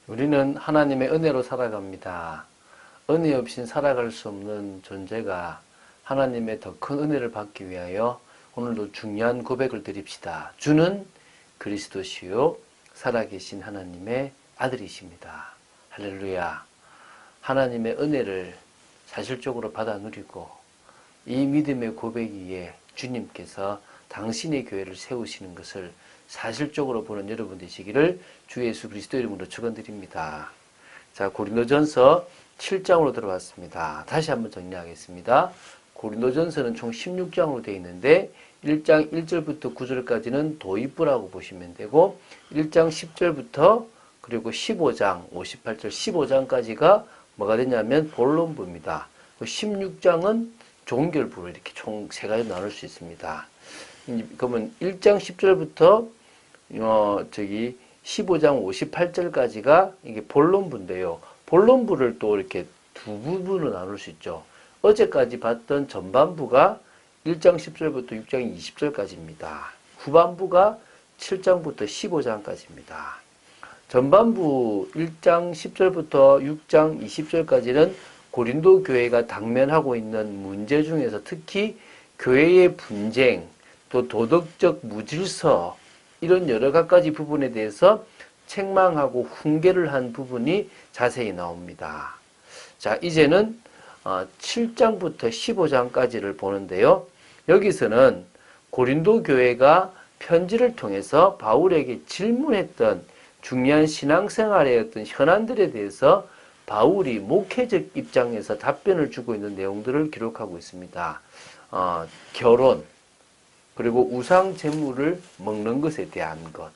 우리는 하나님의 은혜로 살아갑니다. 은혜 없인 살아갈 수 없는 존재가 하나님의 더 큰 은혜를 받기 위하여 오늘도 중요한 고백을 드립시다. 주는 그리스도시요 살아계신 하나님의 아들이십니다. 할렐루야. 하나님의 은혜를 사실적으로 받아 누리고 이 믿음의 고백 위에 주님께서 당신의 교회를 세우시는 것을 사실적으로 보는 여러분 되시기를 주 예수 그리스도 이름으로 축원드립니다. 자, 고린도전서 7장으로 들어왔습니다. 다시 한번 정리하겠습니다. 고린도전서는 총 16장으로 되어 있는데 1장 1절부터 9절까지는 도입부라고 보시면 되고 1장 10절부터 그리고 15장 58절 15장까지가 뭐가 되냐면 본론부입니다. 16장은 종결부로 이렇게 총 세 가지로 나눌 수 있습니다. 그러면 1장 10절부터 15장 58절까지가 이게 본론부인데요. 본론부를 또 이렇게 두 부분으로 나눌 수 있죠. 어제까지 봤던 전반부가 1장 10절부터 6장 20절까지입니다. 후반부가 7장부터 15장까지입니다. 전반부 1장 10절부터 6장 20절까지는 고린도 교회가 당면하고 있는 문제 중에서 특히 교회의 분쟁, 또 도덕적 무질서 이런 여러 가지 부분에 대해서 책망하고 훈계를 한 부분이 자세히 나옵니다. 자, 이제는 7장부터 15장까지를 보는데요. 여기서는 고린도 교회가 편지를 통해서 바울에게 질문했던 중요한 신앙생활의 어떤 현안들에 대해서 바울이 목회적 입장에서 답변을 주고 있는 내용들을 기록하고 있습니다. 결혼, 그리고 우상 제물을 먹는 것에 대한 것,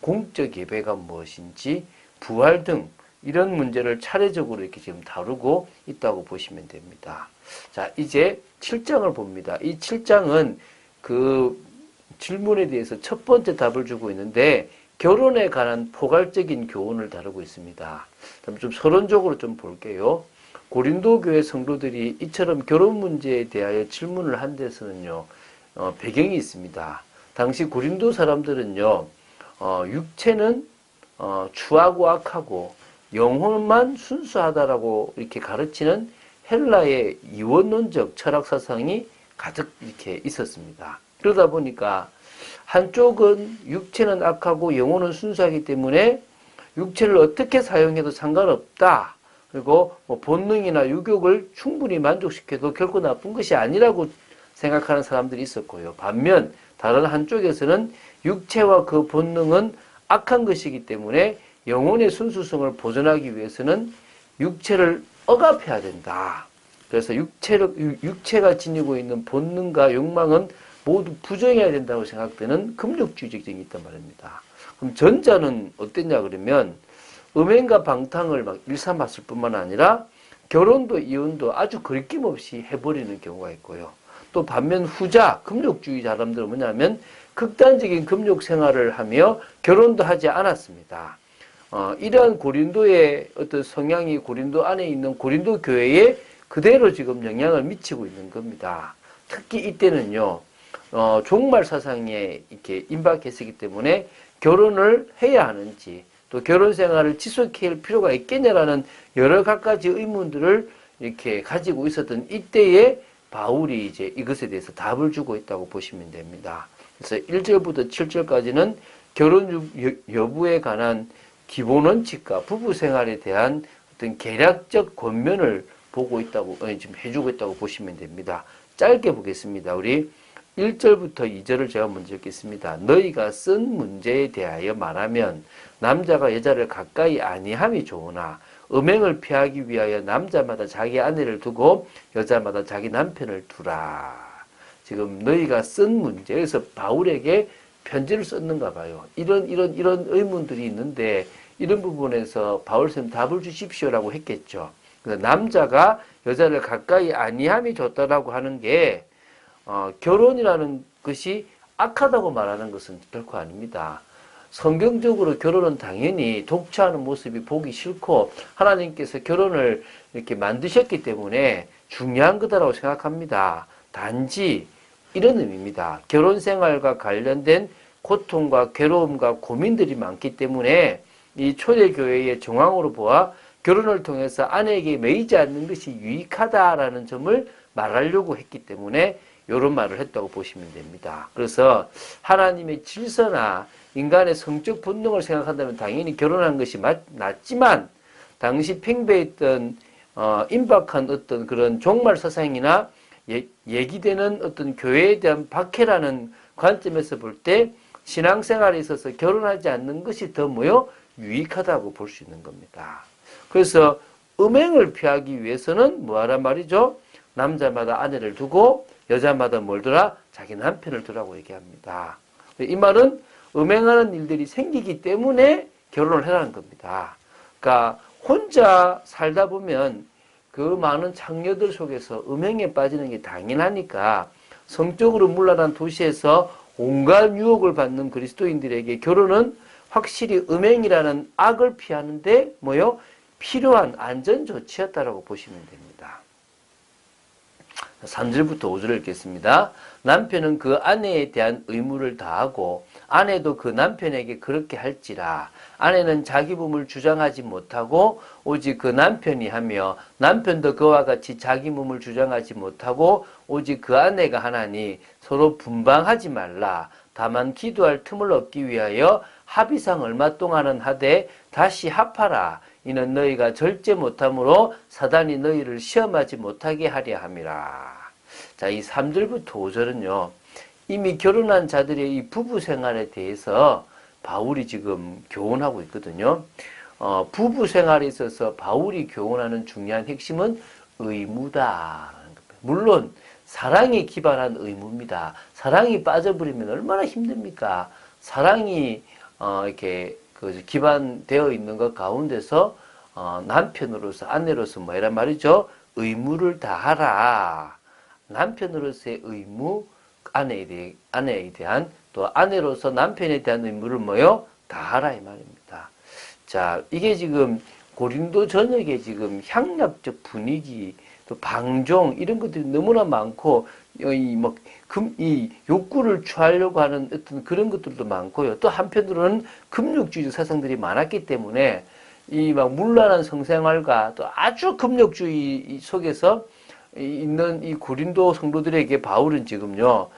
공적 예배가 무엇인지, 부활 등 이런 문제를 차례적으로 이렇게 지금 다루고 있다고 보시면 됩니다. 자, 이제 7장을 봅니다. 이 7장은 그 질문에 대해서 첫 번째 답을 주고 있는데 결혼에 관한 포괄적인 교훈을 다루고 있습니다. 좀 서론적으로 좀 볼게요. 고린도 교회 성도들이 이처럼 결혼 문제에 대하여 질문을 한 데서는요, 배경이 있습니다. 당시 고린도 사람들은요, 육체는 추하고 악하고 영혼만 순수하다라고 이렇게 가르치는 헬라의 이원론적 철학 사상이 가득 이렇게 있었습니다. 그러다 보니까 한쪽은 육체는 악하고 영혼은 순수하기 때문에 육체를 어떻게 사용해도 상관없다. 그리고 본능이나 유욕을 충분히 만족시켜도 결코 나쁜 것이 아니라고 생각하는 사람들이 있었고요. 반면 다른 한쪽에서는 육체와 그 본능은 악한 것이기 때문에 영혼의 순수성을 보존하기 위해서는 육체를 억압해야 된다. 그래서 육체가 지니고 있는 본능과 욕망은 모두 부정해야 된다고 생각되는 금욕주의적이 있단 말입니다. 그럼 전자는 어땠냐 그러면 음행과 방탕을 막 일삼았을 뿐만 아니라 결혼도 이혼도 아주 거리낌없이 해버리는 경우가 있고요. 또 반면 후자, 금욕주의 사람들은 뭐냐면 극단적인 금욕 생활을 하며 결혼도 하지 않았습니다. 이러한 고린도의 어떤 성향이 고린도 안에 있는 고린도 교회에 그대로 지금 영향을 미치고 있는 겁니다. 특히 이때는요, 종말 사상에 이렇게 임박했기 때문에 결혼을 해야 하는지, 또 결혼 생활을 지속해야 할 필요가 있겠냐라는 여러 가지 의문들을 이렇게 가지고 있었던 이때에 바울이 이제 이것에 대해서 답을 주고 있다고 보시면 됩니다. 그래서 1절부터 7절까지는 결혼 여부에 관한 기본 원칙과 부부 생활에 대한 어떤 계략적 권면을 보고 있다고, 지금 해주고 있다고 보시면 됩니다. 짧게 보겠습니다. 우리 1절부터 2절을 제가 먼저 읽겠습니다. 너희가 쓴 문제에 대하여 말하면 남자가 여자를 가까이 아니함이 좋으나 음행을 피하기 위하여 남자마다 자기 아내를 두고 여자마다 자기 남편을 두라. 지금 너희가 쓴 문제에서 바울에게 편지를 썼는가 봐요. 이런 의문들이 있는데 이런 부분에서 바울쌤 답을 주십시오라고 했겠죠. 그래서 남자가 여자를 가까이 아니함이 좋다라고 하는 게 결혼이라는 것이 악하다고 말하는 것은 결코 아닙니다. 성경적으로 결혼은 당연히 독처하는 모습이 보기 싫고 하나님께서 결혼을 이렇게 만드셨기 때문에 중요한 거다라고 생각합니다. 단지 이런 의미입니다. 결혼 생활과 관련된 고통과 괴로움과 고민들이 많기 때문에 이 초대교회의 정황으로 보아 결혼을 통해서 아내에게 매이지 않는 것이 유익하다라는 점을 말하려고 했기 때문에 이런 말을 했다고 보시면 됩니다. 그래서 하나님의 질서나 인간의 성적 본능을 생각한다면 당연히 결혼하는 것이 낫지만 당시 팽배했던 임박한 어떤 그런 종말 사상이나 얘기되는 어떤 교회에 대한 박해라는 관점에서 볼 때 신앙생활에 있어서 결혼하지 않는 것이 더 유익하다고 볼 수 있는 겁니다. 그래서 음행을 피하기 위해서는 뭐하란 말이죠? 남자마다 아내를 두고 여자마다 뭘 두라? 자기 남편을 두라고 얘기합니다. 이 말은 음행하는 일들이 생기기 때문에 결혼을 해라는 겁니다. 그러니까 혼자 살다 보면 그 많은 창녀들 속에서 음행에 빠지는 게 당연하니까 성적으로 문란한 도시에서 온갖 유혹을 받는 그리스도인들에게 결혼은 확실히 음행이라는 악을 피하는데 필요한 안전조치였다라고 보시면 됩니다. 3절부터 5절을 읽겠습니다. 남편은 그 아내에 대한 의무를 다하고 아내도 그 남편에게 그렇게 할지라. 아내는 자기 몸을 주장하지 못하고 오직 그 남편이 하며 남편도 그와 같이 자기 몸을 주장하지 못하고 오직 그 아내가 하나니 서로 분방하지 말라. 다만 기도할 틈을 얻기 위하여 합의상 얼마 동안은 하되 다시 합하라. 이는 너희가 절제 못함으로 사단이 너희를 시험하지 못하게 하려 함이라. 자, 이 3절부터 5절은요. 이미 결혼한 자들의 이 부부 생활에 대해서 바울이 지금 교훈하고 있거든요. 부부 생활에 있어서 바울이 교훈하는 중요한 핵심은 의무다. 물론 사랑에 기반한 의무입니다. 사랑이 빠져버리면 얼마나 힘듭니까? 사랑이 이렇게 기반되어 있는 것 가운데서 남편으로서 아내로서 뭐란 말이죠? 의무를 다하라. 남편으로서의 의무, 아내에 대한 또 아내로서 남편에 대한 의무를 다하라 이 말입니다. 자, 이게 지금 고린도 전역에 지금 향락적 분위기, 또 방종 이런 것들이 너무나 많고 이 욕구를 취하려고 하는 어떤 그런 것들도 많고요. 또 한편으로는 금욕주의적 사상들이 많았기 때문에 이 문란한 성생활과 또 아주 금욕주의 속에서 있는 이 고린도 성도들에게 바울은 지금요,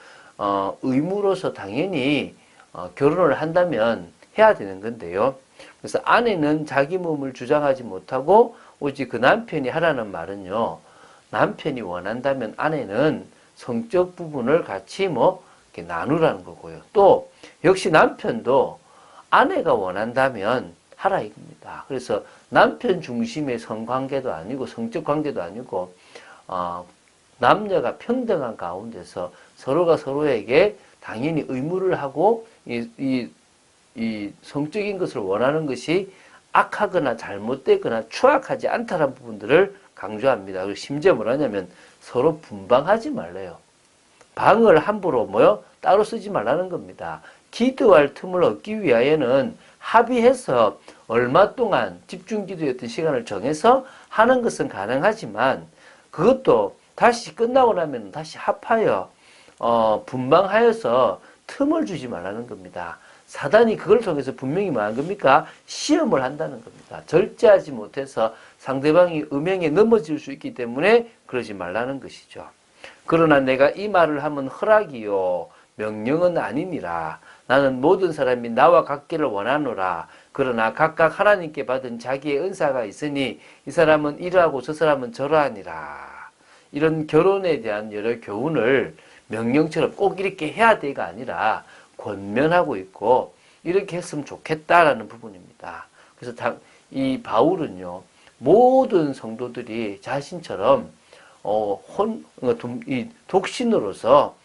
의무로서 당연히 결혼을 한다면 해야 되는 건데요. 그래서 아내는 자기 몸을 주장하지 못하고 오직 그 남편이 하라는 말은요, 남편이 원한다면 아내는 성적 부분을 같이 이렇게 나누라는 거고요. 또 역시 남편도 아내가 원한다면 하라 이겁니다. 그래서 남편 중심의 성관계도 아니고 성적 관계도 아니고 남녀가 평등한 가운데서 서로가 서로에게 당연히 의무를 하고 이 성적인 것을 원하는 것이 악하거나 잘못되거나 추악하지 않다는 부분들을 강조합니다. 그리고 심지어 뭐라냐면 서로 분방하지 말래요. 방을 함부로 따로 쓰지 말라는 겁니다. 기도할 틈을 얻기 위하여는 합의해서 얼마 동안 집중기도의 어떤 시간을 정해서 하는 것은 가능하지만 그것도 다시 끝나고 나면 다시 합하여 분방하여서 틈을 주지 말라는 겁니다. 사단이 그걸 통해서 분명히 뭐한 겁니까? 시험을 한다는 겁니다. 절제하지 못해서 상대방이 음행에 넘어질 수 있기 때문에 그러지 말라는 것이죠. 그러나 내가 이 말을 하면 허락이요 명령은 아니니라. 나는 모든 사람이 나와 같기를 원하노라. 그러나 각각 하나님께 받은 자기의 은사가 있으니 이 사람은 이러하고 저 사람은 저러하니라. 이런 결혼에 대한 여러 교훈을 명령처럼 꼭 이렇게 해야 돼가 아니라 권면하고 있고 이렇게 했으면 좋겠다라는 부분입니다. 그래서 이 바울은요, 모든 성도들이 자신처럼 이 독신으로서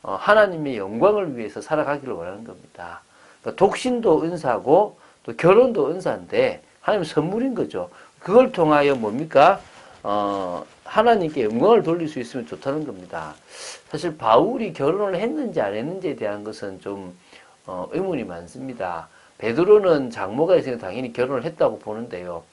하나님의 영광을 위해서 살아가기를 원하는 겁니다. 그러니까 독신도 은사고 또 결혼도 은사인데 하나님 선물인 거죠. 그걸 통하여 뭡니까? 하나님께 영광을 돌릴 수 있으면 좋다는 겁니다. 사실 바울이 결혼을 했는지 안 했는지에 대한 것은 좀 의문이 많습니다. 베드로는 장모가 있으니까 당연히 결혼을 했다고 보는데요.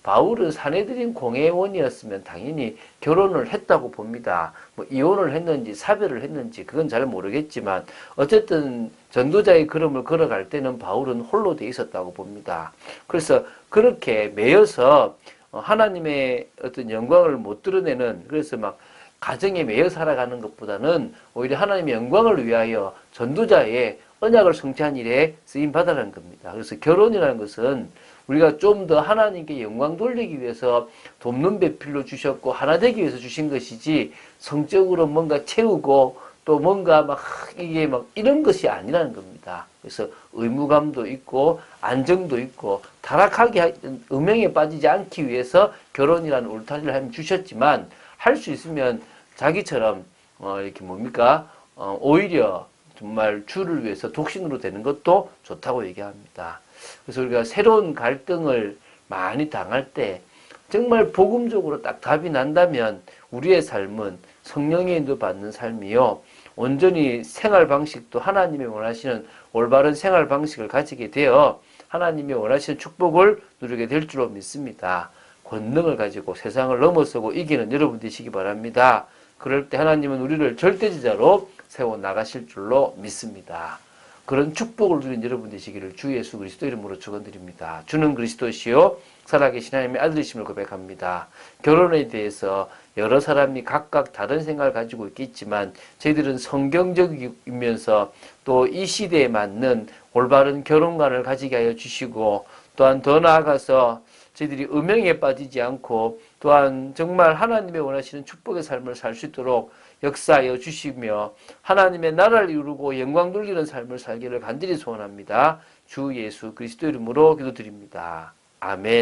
바울은 사내들인 공회원이었으면 당연히 결혼을 했다고 봅니다. 뭐 이혼을 했는지 사별을 했는지 그건 잘 모르겠지만 어쨌든 전도자의 걸음을 걸어갈 때는 바울은 홀로 돼 있었다고 봅니다. 그래서 그렇게 매여서 하나님의 어떤 영광을 못 드러내는, 그래서 막 가정에 매여 살아가는 것보다는 오히려 하나님의 영광을 위하여 전도자의 언약을 성취한 일에 쓰임 받아라는 겁니다. 그래서 결혼이라는 것은 우리가 좀 더 하나님께 영광 돌리기 위해서 돕는 배필로 주셨고 하나 되기 위해서 주신 것이지, 성적으로 뭔가 채우고 또 뭔가 막 이게 막 이런 것이 아니라는 겁니다. 그래서 의무감도 있고 안정도 있고 타락하게 음행에 빠지지 않기 위해서 결혼이라는 울타리를 하나님 주셨지만, 할 수 있으면 자기처럼 이렇게 뭡니까 오히려 정말 주를 위해서 독신으로 되는 것도 좋다고 얘기합니다. 그래서 우리가 새로운 갈등을 많이 당할 때 정말 복음적으로 딱 답이 난다면 우리의 삶은 성령의 인도 받는 삶이요, 온전히 생활 방식도 하나님이 원하시는 올바른 생활 방식을 가지게 되어 하나님이 원하시는 축복을 누리게 될 줄로 믿습니다. 권능을 가지고 세상을 넘어서고 이기는 여러분 되시기 바랍니다. 그럴 때 하나님은 우리를 절대지자로 세워 나가실 줄로 믿습니다. 그런 축복을 누린 여러분 되시기를 주 예수 그리스도 이름으로 축원드립니다. 주는 그리스도시요 살아계신 하나님의 아들이심을 고백합니다. 결혼에 대해서 여러 사람이 각각 다른 생각을 가지고 있겠지만 저희들은 성경적이면서 또 이 시대에 맞는 올바른 결혼관을 가지게 하여 주시고, 또한 더 나아가서 저희들이 음행에 빠지지 않고 또한 정말 하나님의 원하시는 축복의 삶을 살 수 있도록 역사하여 주시며 하나님의 나라를 이루고 영광 돌리는 삶을 살기를 간절히 소원합니다. 주 예수 그리스도 이름으로 기도드립니다. 아멘.